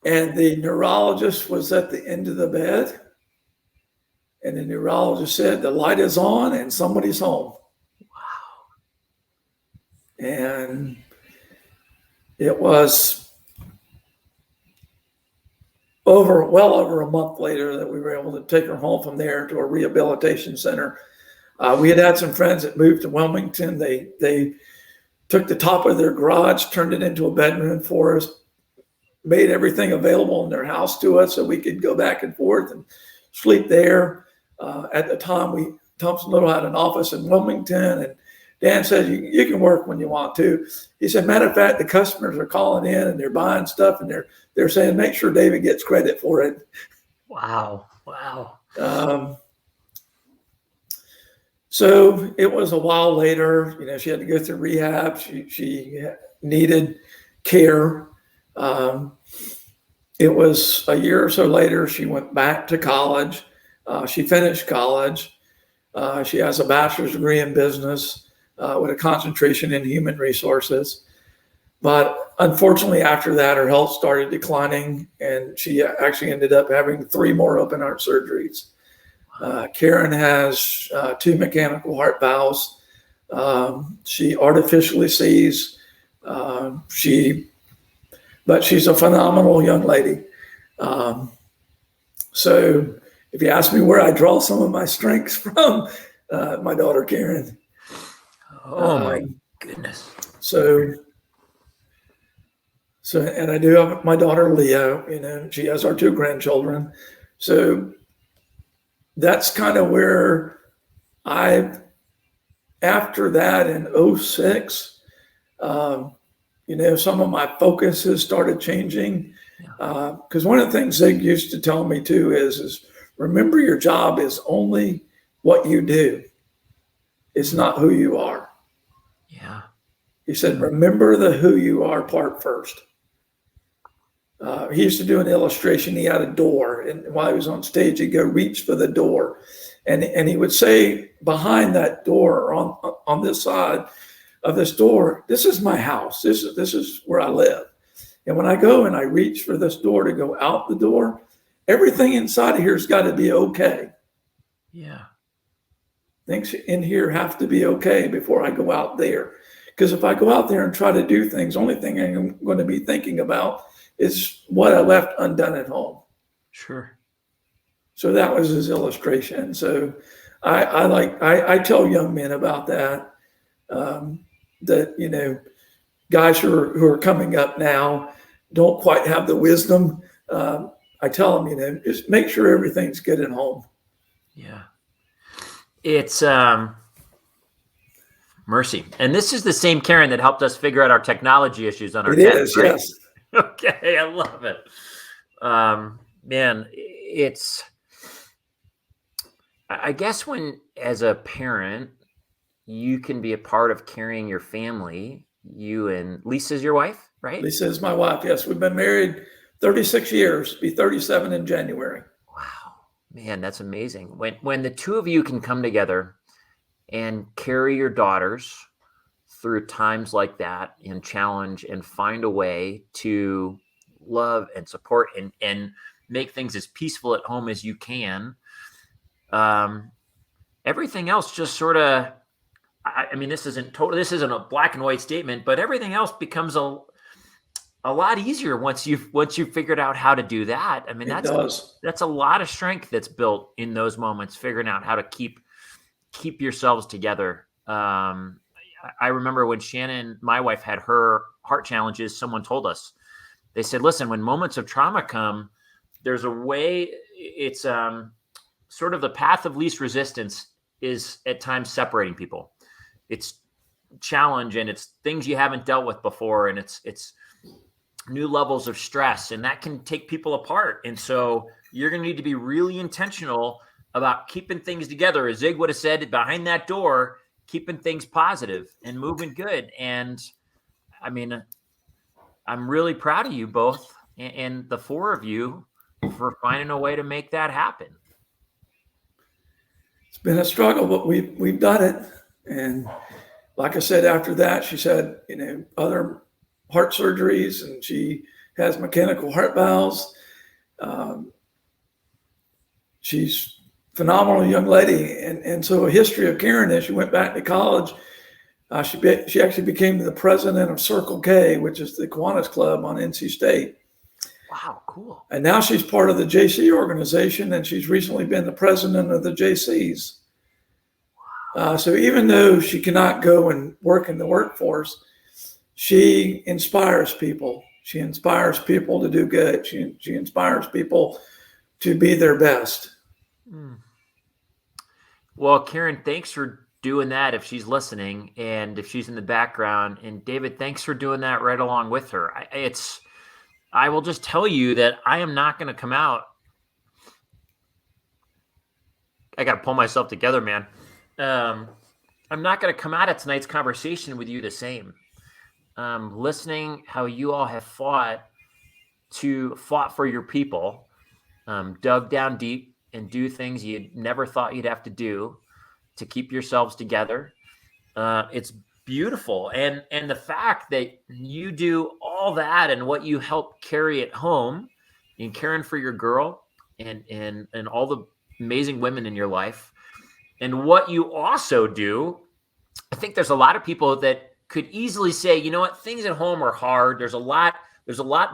And the neurologist was at the end of the bed. And the neurologist said, the light is on and somebody's home. Wow. And it was well over a month later that we were able to take her home from there to a rehabilitation center. We had some friends that moved to Wilmington. They took the top of their garage, turned it into a bedroom for us, made everything available in their house to us so we could go back and forth and sleep there. At the time, Thompson Little had an office in Wilmington, and Dan said, you can work when you want to. He said, matter of fact, the customers are calling in and they're buying stuff, and they're saying, make sure David gets credit for it. Wow. Wow. So it was a while later, she had to go through rehab. She needed care. It was a year or so later, she went back to college. She finished college. She has a bachelor's degree in business with a concentration in human resources. But unfortunately, after that, her health started declining, and she actually ended up having 3 more open heart surgeries. Karen has 2 mechanical heart valves. She artificially sees. But she's a phenomenal young lady. So if you ask me where I draw some of my strengths from, my daughter Karen. Oh my goodness. So and I do have my daughter Leo. She has our 2 grandchildren. So that's kind of where after that in 2006, some of my focuses started changing. Because one of the things Zig used to tell me too is remember, your job is only what you do. It's not who you are. Yeah. He said, remember the who you are part first. He used to do an illustration. He had a door, and while he was on stage, he'd go reach for the door. And he would say, behind that door, or on this side of this door, this is my house. This is where I live. And when I go and I reach for this door to go out the door, everything inside of here's got to be okay. Yeah. Things in here have to be okay before I go out there. Because if I go out there and try to do things, the only thing I'm going to be thinking about is what I left undone at home. Sure. So that was his illustration. So I tell young men about that, that, guys who are coming up now don't quite have the wisdom. I tell them, just make sure everything's good at home. Yeah. It's mercy. And this is the same Karen that helped us figure out our technology issues on our It is, right? Yes. Okay, I love it. Man, I guess when, as a parent, you can be a part of carrying your family. You and Lisa's your wife, right? Lisa is my wife. Yes, we've been married 36 years. Be 37 in January. Wow, man, that's amazing. When the 2 of you can come together and carry your daughters through times like that and challenge and find a way to love and support and make things as peaceful at home as you can. Everything else just sort of, I mean, this isn't a black and white statement, but everything else becomes a lot easier once you've figured out how to do that. I mean, that's a lot of strength that's built in those moments, figuring out how to keep yourselves together. I remember when Shannon, my wife, had her heart challenges, someone told us, they said, listen, when moments of trauma come, there's a way, it's sort of the path of least resistance is at times separating people. It's challenge and it's things you haven't dealt with before. And it's new levels of stress, and that can take people apart. And so you're going to need to be really intentional about keeping things together. As Zig would have said, behind that door, keeping things positive and moving good. And I mean, I'm really proud of you both and the four of you for finding a way to make that happen. It's been a struggle, but we've done it. And like I said, after that, she said, other heart surgeries, and she has mechanical heart valves. She's a phenomenal young lady. And so a history of Karen is she went back to college. She actually became the president of Circle K, which is the Kiwanis Club on NC State. Wow, cool. And now she's part of the JC organization, and she's recently been the president of the JCs. So even though she cannot go and work in the workforce, she inspires people. She inspires people to do good. She inspires people to be their best. Well, Karen, thanks for doing that if she's listening and if she's in the background. And David, thanks for doing that right along with her. I will just tell you that I am not going to come out. I got to pull myself together, man. I'm not going to come out of tonight's conversation with you the same. Listening how you all have fought for your people, dug down deep and do things you never thought you'd have to do to keep yourselves together. It's beautiful. And the fact that you do all that and what you help carry at home and caring for your girl and all the amazing women in your life, and what you also do, I think there's a lot of people that could easily say, you know what, things at home are hard. There's a lot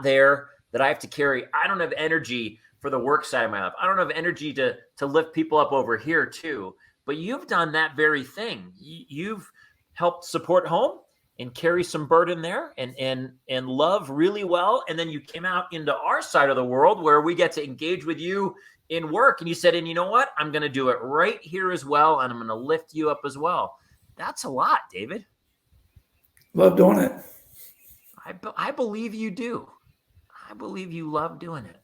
there that I have to carry. I don't have energy for the work side of my life. I don't have energy to lift people up over here too. But you've done that very thing. You've helped support home and carry some burden there and love really well. And then you came out into our side of the world where we get to engage with you in work. And you said, and you know what? I'm going to do it right here as well. And I'm going to lift you up as well. That's a lot, David. Love doing it. I believe you do. I believe you love doing it.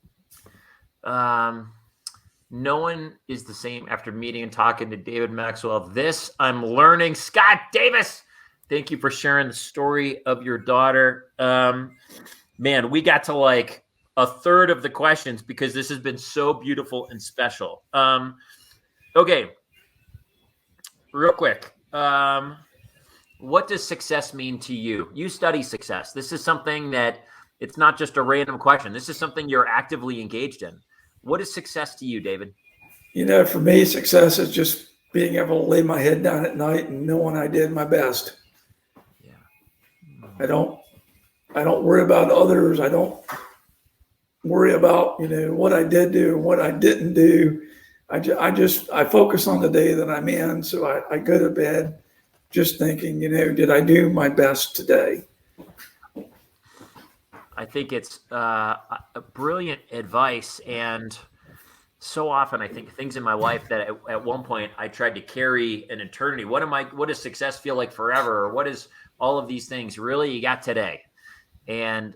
No one is the same after meeting and talking to David Maxwell. This I'm learning. Scott Davis, thank you for sharing the story of your daughter. Man, we got to like a third of the questions because this has been so beautiful and special. Okay, real quick. What does success mean to you? You study success. This is something that it's not just a random question. This is something you're actively engaged in. What is success to you, David? For me, success is just being able to lay my head down at night and knowing I did my best. Yeah. I don't worry about others. I don't worry about, what I did do and what I didn't do. I focus on the day that I'm in. So I go to bed just thinking, did I do my best today? I think it's a brilliant advice. And so often I think things in my life that at one point I tried to carry an eternity. What does success feel like forever? Or what is all of these things? Really, you got today. And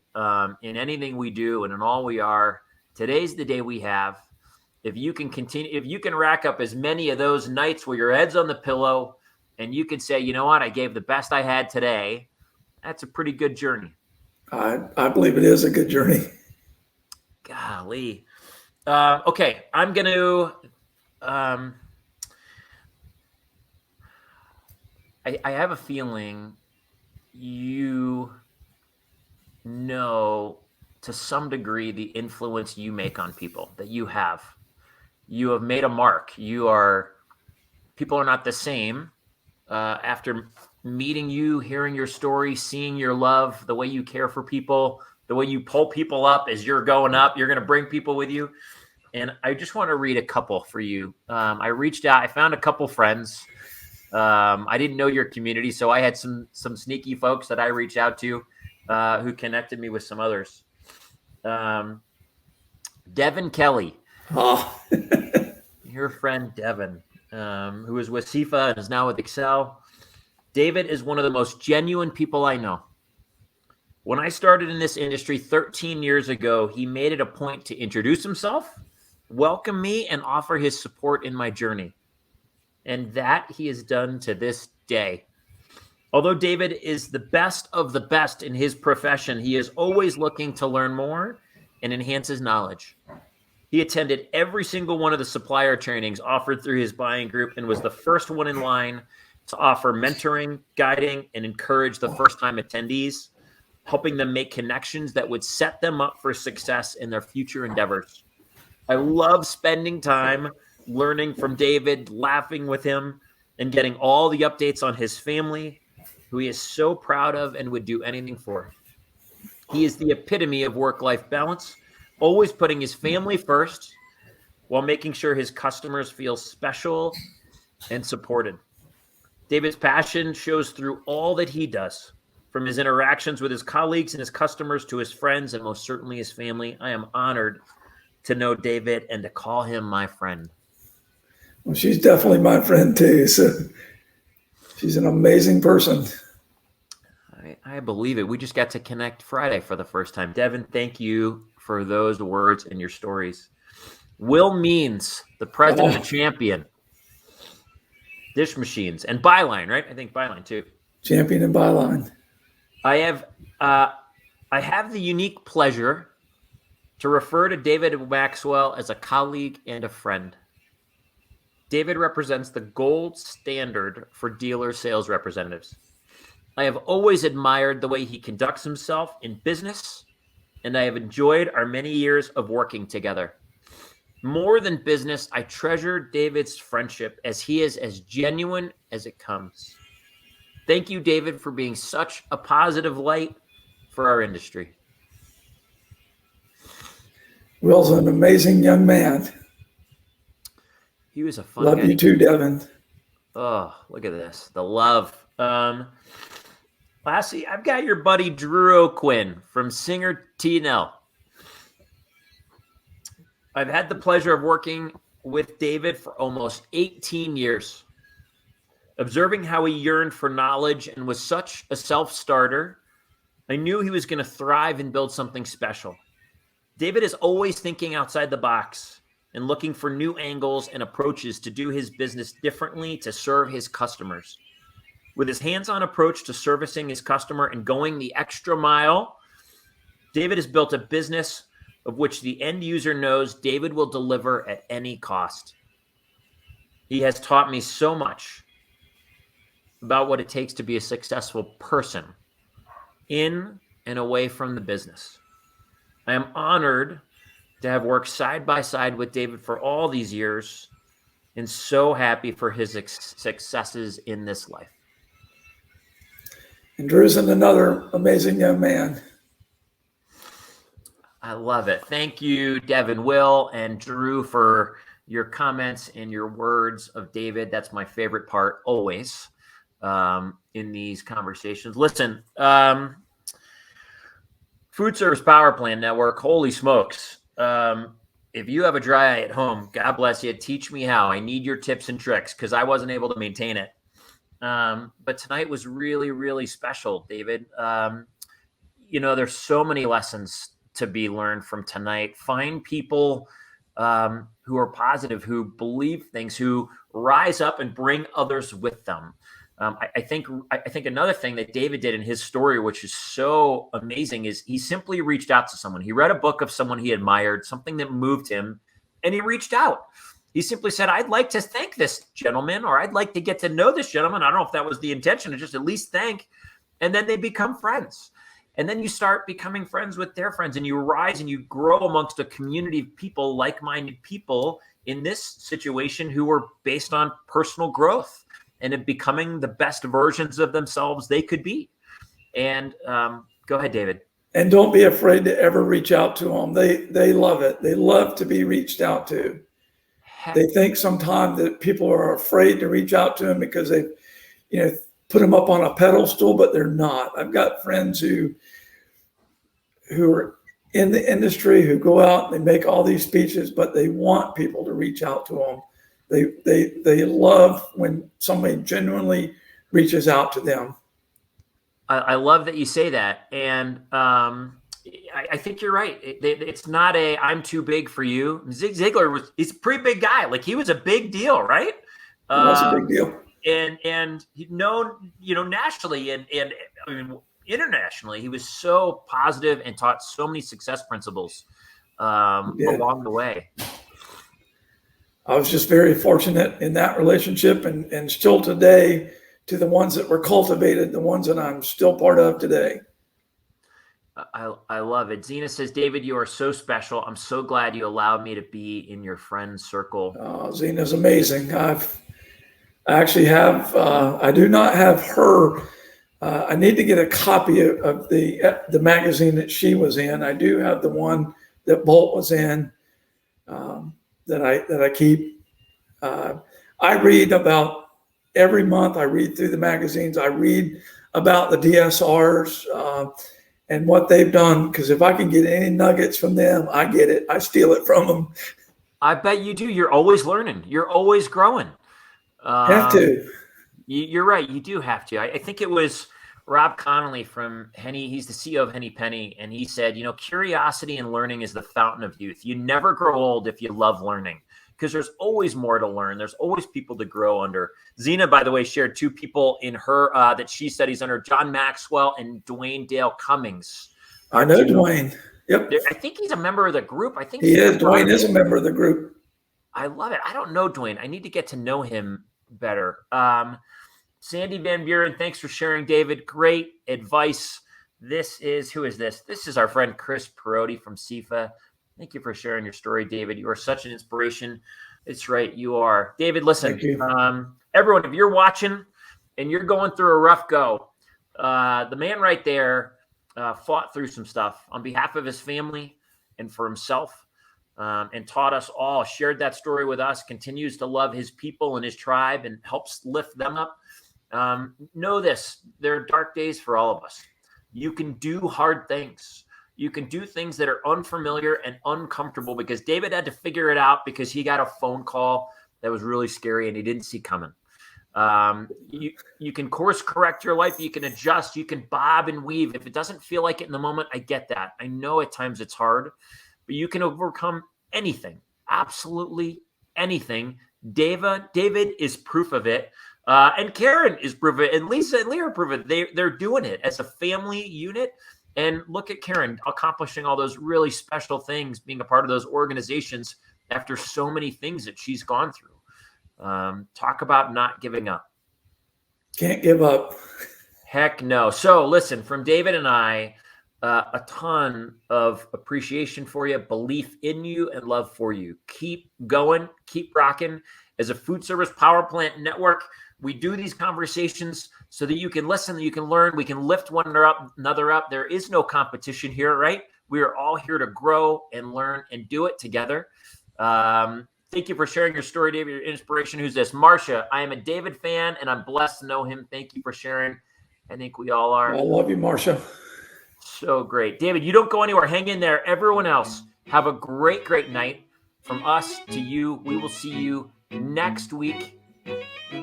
in anything we do and in all we are, today's the day we have. If you can continue, if you can rack up as many of those nights where your head's on the pillow and you can say, you know what, I gave the best I had today, that's a pretty good journey. I believe it is a good journey. Golly. Okay, I'm going to I have a feeling you know to some degree the influence you make on people that you have. You have made a mark. People are not the same after meeting you, hearing your story, seeing your love, the way you care for people, the way you pull people up as you're going up. You're going to bring people with you. And I just want to read a couple for you. I reached out. I found a couple friends. I didn't know your community, so I had some sneaky folks that I reached out to who connected me with some others. Devin Kelly, Oh, your friend Devin, who is with SIFA and is now with Excel. David is one of the most genuine people I know. When I started in this industry 13 years ago, he made it a point to introduce himself, welcome me, and offer his support in my journey. And that he has done to this day. Although David is the best of the best in his profession, he is always looking to learn more and enhance his knowledge. He attended every single one of the supplier trainings offered through his buying group and was the first one in line to offer mentoring, guiding, and encourage the first-time attendees, helping them make connections that would set them up for success in their future endeavors. I love spending time learning from David, laughing with him, and getting all the updates on his family, who he is so proud of and would do anything for. He is the epitome of work-life balance, always putting his family first while making sure his customers feel special and supported. David's passion shows through all that he does, from his interactions with his colleagues and his customers to his friends and most certainly his family. I am honored to know David and to call him my friend. well, she's definitely my friend too. So she's an amazing person. I believe it. We just got to connect Friday for the first time. Devin, thank you for those words and your stories. Will Means, the president and champion. Dish Machines and Byline, right? I think Byline too. Champion and Byline. I have the unique pleasure to refer to David Maxwell as a colleague and a friend. David represents the gold standard for dealer sales representatives. I have always admired the way he conducts himself in business, and I have enjoyed our many years of working together. More than business, I treasure David's friendship as he is as genuine as it comes. Thank you, David, for being such a positive light for our industry. Will's an amazing young man. He was a fun Love guy. you too, Devin. Oh, look at this. The love. Lastly, I've got your buddy Drew O'Quinn from Singer T&L. I've had the pleasure of working with David for almost 18 years. Observing how he yearned for knowledge and was such a self-starter, I knew he was going to thrive and build something special. David is always thinking outside the box and looking for new angles and approaches to do his business differently to serve his customers. With his hands-on approach to servicing his customer and going the extra mile, David has built a business of which the end user knows David will deliver at any cost. He has taught me so much about what it takes to be a successful person in and away from the business. I am honored to have worked side by side with David for all these years and so happy for his successes in this life. And Drew's another amazing young man. I love it. Thank you, Devin, Will, and Drew for your comments and your words of David. That's my favorite part always in these conversations. Listen, Foodservice Power Plan Network, holy smokes. If you have a dry eye at home, God bless you. Teach me how. I need your tips and tricks because I wasn't able to maintain it. But tonight was really, really special, David. There's so many lessons to be learned from tonight. Find people who are positive, who believe things, who rise up and bring others with them. I think another thing that David did in his story, which is so amazing, is he simply reached out to someone. He read a book of someone he admired, something that moved him, and he reached out. He simply said, I'd like to thank this gentleman, or I'd like to get to know this gentleman. I don't know if that was the intention, to just at least thank. And then they become friends. And then you start becoming friends with their friends, and you rise and you grow amongst a community of people, like-minded people in this situation who are based on personal growth and in becoming the best versions of themselves they could be. And go ahead, David. And don't be afraid to ever reach out to them. They love it. They love to be reached out to. They think sometimes that people are afraid to reach out to them because they, put them up on a pedestal, but they're not. I've got friends who are in the industry who go out and they make all these speeches, but they want people to reach out to them. They love when somebody genuinely reaches out to them. I love that you say that. And I think you're right. It's not a I'm too big for you. Zig Ziglar he's a pretty big guy. Like he was a big deal, right? That's a big deal. And known, nationally and I mean, internationally, he was so positive and taught so many success principles along the way. I was just very fortunate in that relationship, and still today, to the ones that were cultivated, the ones that I'm still part of today. I love it. Zena says, David, you are so special. I'm so glad you allowed me to be in your friend circle. Zena's amazing. I actually have, I do not have her. I need to get a copy of the magazine that she was in. I do have the one that Bolt was in that I keep. I read about every month. I read through the magazines. I read about the DSRs and what they've done, because if I can get any nuggets from them, I get it. I steal it from them. I bet you do. You're always learning. You're always growing. Have to. You're right. You do have to. I think it was Rob Connolly from Henny. He's the CEO of Henny Penny. And he said, curiosity and learning is the fountain of youth. You never grow old if you love learning, because there's always more to learn. There's always people to grow under. Zena, by the way, shared two people in her that she studies under, John Maxwell and Dwayne Dale Cummings. I know Dwayne. Yep. I think he's a member of the group. I think he is. Dwayne is a member of the group. I love it. I don't know Dwayne. I need to get to know him better. Sandy Van Buren, thanks for sharing, David. Great advice. Who is this? This is our friend Chris Perotti from CIFA. Thank you for sharing your story, David. You are such an inspiration. It's right. You are. David, listen, everyone, if you're watching and you're going through a rough go, the man right there fought through some stuff on behalf of his family and for himself. And taught us all, shared that story with us, continues to love his people and his tribe and helps lift them up. Know this, there are dark days for all of us. You can do hard things. You can do things that are unfamiliar and uncomfortable, because David had to figure it out because he got a phone call that was really scary and he didn't see coming. You can course correct your life. You can adjust. You can bob and weave. If it doesn't feel like it in the moment, I get that. I know at times it's hard. But you can overcome anything, absolutely anything. David is proof of it. And Karen is proof of it. And Lisa and Leah are proof of it. They're doing it as a family unit. And look at Karen accomplishing all those really special things, being a part of those organizations after so many things that she's gone through. Talk about not giving up. Can't give up. Heck no. So listen, from David and I, a ton of appreciation for you, belief in you, and love for you. Keep going, keep rocking. As a food service power plant network, we do these conversations so that you can listen, you can learn, we can lift one another up. There is no competition here, right? We are all here to grow and learn and do it together. Thank you for sharing your story, David, your inspiration. Who's this? Marcia, I am a David fan, and I'm blessed to know him. Thank you for sharing. I think we all are. I love you, Marcia. So great. David, you don't go anywhere. Hang in there. Everyone else, have a great, great night. From us to you, we will see you next week.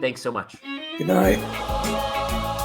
Thanks so much. Good night.